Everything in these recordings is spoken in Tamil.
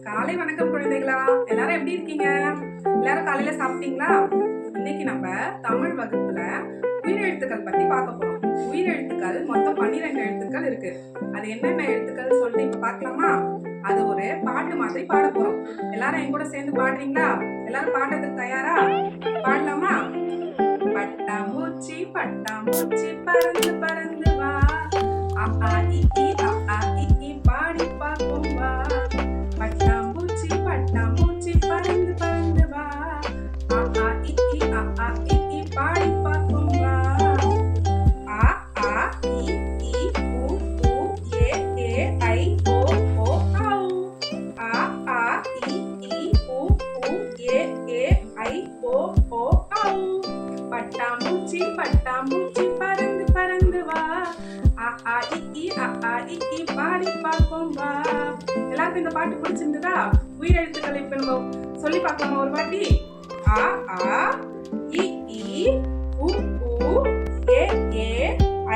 காலை வணக்கம் குழந்தைகளா, எல்லாரும் எப்படி இருக்கீங்க? எல்லாரும் காலையில சாப்பிட்டீங்களா? இன்னைக்கு நம்ம தமிழ் வகுப்புல உயிரெழுத்துக்கள் பத்தி பார்க்க போறோம். உயிரெழுத்துக்கள் மொத்தம் 12 எழுத்துக்கள் இருக்கு. அது என்னென்ன எழுத்துக்கள் சொல்லிட்டு இப்ப பார்க்கலாமா? அது ஒரு பாட்டு மாதிரி பாட போறோம். எல்லாரும் என் கூட சேர்ந்து பாடுறீங்களா? எல்லாரும் பாடுறதுக்கு தயாரா? பாடலாமா? பட்டாம்பூச்சி பட்டாம்பூச்சி பறந்து பறந்து வா, அ ஆ இ ஈ அ ஆ இ ஈ பாடி பார்ப்போம் வா. பட்டாம்பூச்சி பட்டாம்பூச்சி பறந்து பறந்து வா, அ ஆ இ ஈ அ ஆ இ ஈ பாடி பார்ப்போம் வா. அ ஆ இ ஈ உ ஊ ஏ ஏ ஐ ஓ ஓ ஔ. அ ஆ இ ஈ உ ஊ ஏ ஏ ஐ ஓ ஓ ஔ. பட்டாம்பூச்சி பட்டாம்பூச்சி பறந்து பறந்து வா, அ ஆ இ ஈ அ ஆ இ ஈ பாடி பார்ப்போம் வா. எல்லாருக்கும் இந்த பாட்டு பிடிச்சிருந்ததா? உயிரெழுத்துக்களை இப்ப நம்ம சொல்லி பார்க்கலாமா ஒரு வாட்டி? அ ஆ இ ஈ உ ஊ ஏ ஏ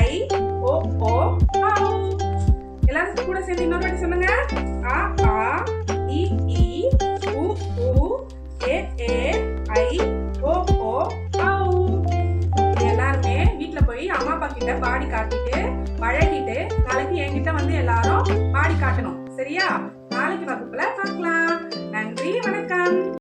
ஐ ஓ ஓ ஔ. எல்லாரும் கூட சேர்ந்து இன்னொரு வாட்டி சொல்லுங்க. அ ஆ இ ஈ உ ஊ ஏ ஏ ஐ ஓ ஓ ஔ. எல்லாருமே வீட்டுல போய் அம்மா அப்பா கிட்ட பாடி காட்டிட்டு பழகிட்டு நாளைக்கு என்கிட்ட வந்து எல்லாரும் பாடி காட்டணும். சரியா? நாளைக்கு வகுப்புல பார்க்கலாம். நன்றி, வணக்கம்.